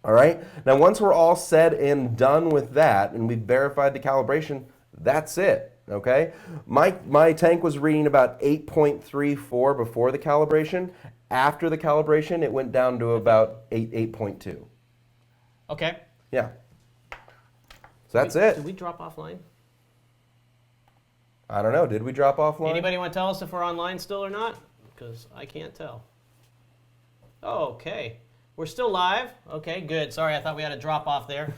All right. Now, once we're all said and done with that, and we've verified the calibration, that's it. Okay. My tank was reading about 8.34 before the calibration. After the calibration, it went down to about 8.2. Okay. Yeah. So that's it. Did we drop offline? I don't know. Did we drop offline? Anybody want to tell us if we're online still or not? Because I can't tell. Oh, okay. We're still live. Okay, good. Sorry, I thought we had a drop off there.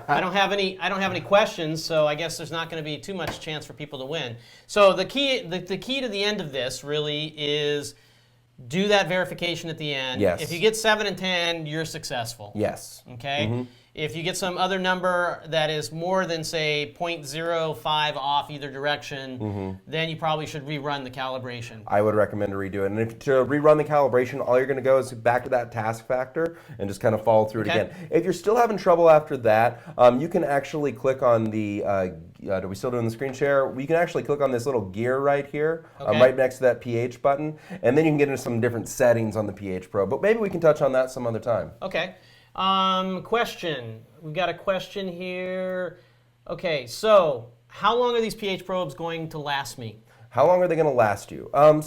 I don't have any questions, so I guess there's not going to be too much chance for people to win. So the key to the end of this really is do that verification at the end. Yes. If you get 7 and 10, you're successful. Yes. Okay? If you get some other number that is more than, say, 0.05 off either direction, then you probably should rerun the calibration. I would recommend to redo it. And if to rerun the calibration, all you're going to go is back to that task factor and just kind of follow through it again. If you're still having trouble after that, you can actually click on the, are we still doing the screen share? You can actually click on this little gear right here, right next to that pH button, and then you can get into some different settings on the pH probe. But maybe we can touch on that some other time. Okay. Question. We've got a question here. Okay, so how long are these pH probes going to last me? How long are they going to last you? A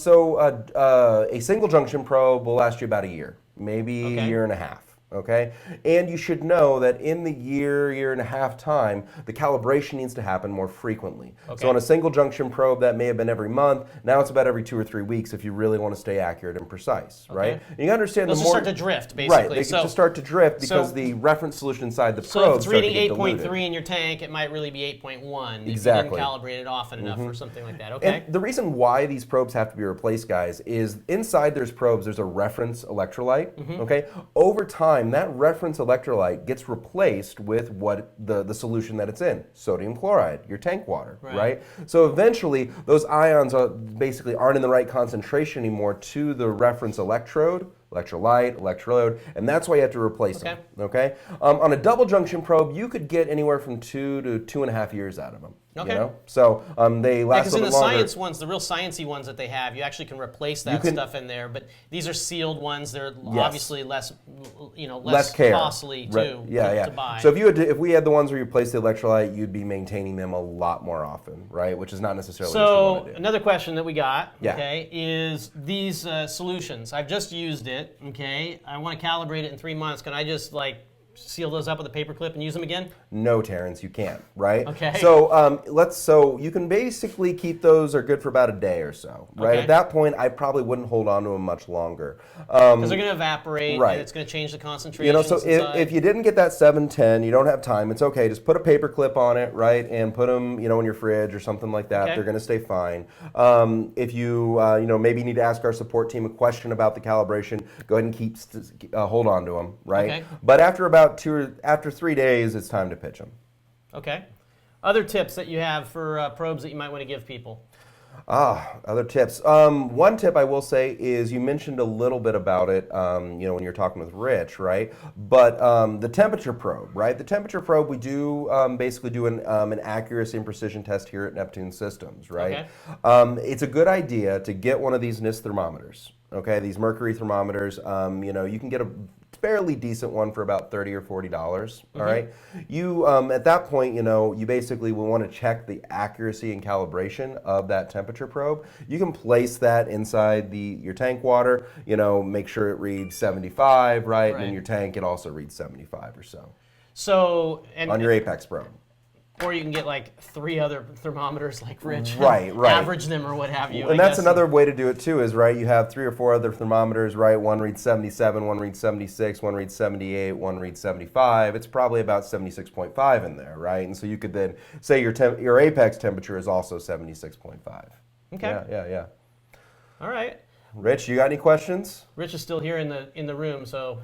single junction probe will last you about a year, maybe a year and a half. Okay, and you should know that in the year and a half time, the calibration needs to happen more frequently. So on a single junction probe, that may have been every month. Now it's about every 2 or 3 weeks if you really want to stay accurate and precise, right? And you understand those the more start to drift, basically. Right, they just start to drift because the reference solution inside the so probe. if it's reading 8.3 in your tank, it might really be 8.1. If you didn't calibrate it often enough or something like that. Okay. And the reason why these probes have to be replaced, guys, is inside those probes there's a reference electrolyte. Okay, over time that reference electrolyte gets replaced with what the solution that it's in, sodium chloride, your tank water, right? So eventually those ions basically aren't in the right concentration anymore to the reference electrode, electrode, and that's why you have to replace them. Okay. On a double junction probe, you could get anywhere from 2 to 2.5 years out of them. Okay. You know? So they last because a in little the longer. science ones, the real sciencey ones that they have, you actually can replace that stuff in there. But these are sealed ones. They're obviously less costly to buy. So if we had the ones where you replace the electrolyte, you'd be maintaining them a lot more often, right? Which is not necessarily what you want to do. Another question that we got, is these solutions. I've just used it. Okay, I want to calibrate it in 3 months. Can I just seal those up with a paper clip and use them again? No, Terrence, you can't, right? Okay. So so you can basically keep those are good for about a day or so, right? Okay. At that point, I probably wouldn't hold on to them much longer. Because they're going to evaporate, right. and it's going to change the concentration. You know, so if you didn't get that 710, you don't have time, it's okay. Just put a paper clip on it, right? And put them, in your fridge or something like that. They're going to stay fine. If you, maybe need to ask our support team a question about the calibration, go ahead and hold on to them, right? Okay. But after after 3 days, it's time to pitch them. Okay. Other tips that you have for probes that you might want to give people? Other tips. One tip I will say is you mentioned a little bit about it, when you were talking with Rich, right? But the temperature probe, right? The temperature probe, we do basically do an accuracy and precision test here at Neptune Systems, right? Okay. It's a good idea to get one of these NIST thermometers. Okay, these mercury thermometers, you can get a fairly decent one for about $30 or $40. All right, you at that point, you basically will want to check the accuracy and calibration of that temperature probe. You can place that inside your tank water. Make sure it reads 75, right? And in your tank, it also reads 75 or so. So on your Apex probe. Or you can get like 3 other thermometers like Rich. Right. Average them or what have you. And that's another way to do it too is, right, you have 3 or 4 other thermometers, right? One reads 77, one reads 76, one reads 78, one reads 75. It's probably about 76.5 in there, right? And so you could then say your Apex temperature is also 76.5. Okay. Yeah. All right. Rich, you got any questions? Rich is still here in the room, so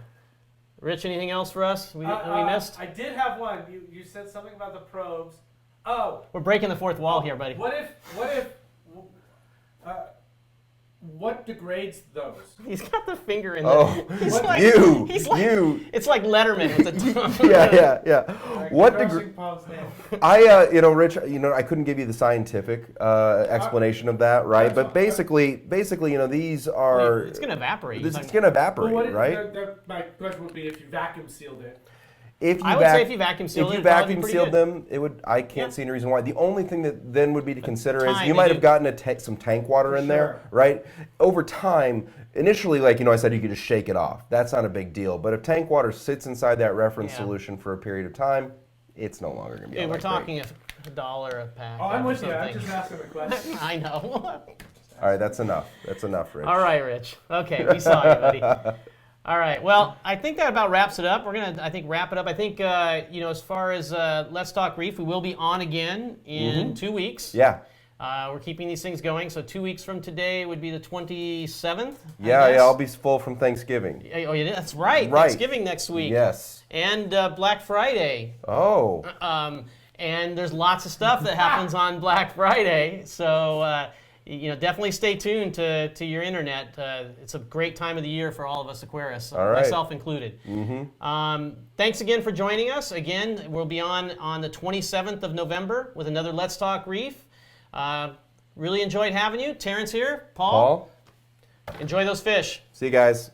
Rich, anything else for us we missed? I did have one. You said something about the probes. Oh. We're breaking the fourth wall here, buddy. What degrades those? He's got the finger in there. He's like, it's like Letterman with the tongue. Yeah. What degree? Rich, I couldn't give you the scientific explanation of that, right? But basically, these are. It's going to evaporate. It's going to evaporate, right? My question would be if you vacuum sealed it. I would say if you vacuum sealed it, them, it would. I can't see any reason why. The only thing that then would be to consider is you might have gotten some tank water in there, right? Over time, initially, I said, you could just shake it off. That's not a big deal. But if tank water sits inside that reference solution for a period of time, it's no longer going to be. Hey, we're talking $1 a pack. Oh, I'm with you. I'm just asking a question. I know. All right, that's enough. That's enough, Rich. All right, Rich. Okay, we saw you, buddy. All right. Well, I think that about wraps it up. We're gonna, wrap it up. I think, as far as Let's Talk Reef, we will be on again in 2 weeks. Yeah. We're keeping these things going. So 2 weeks from today would be the 27th. Yeah, I'll be full from Thanksgiving. Oh, yeah, that's right. Thanksgiving next week. Yes. And Black Friday. Oh. And there's lots of stuff that happens on Black Friday. So. Definitely stay tuned to your internet. It's a great time of the year for all of us Aquarists, myself included. Thanks again for joining us. Again, we'll be on the 27th of November with another Let's Talk Reef. Really enjoyed having you. Terrence here. Paul. Enjoy those fish. See you guys.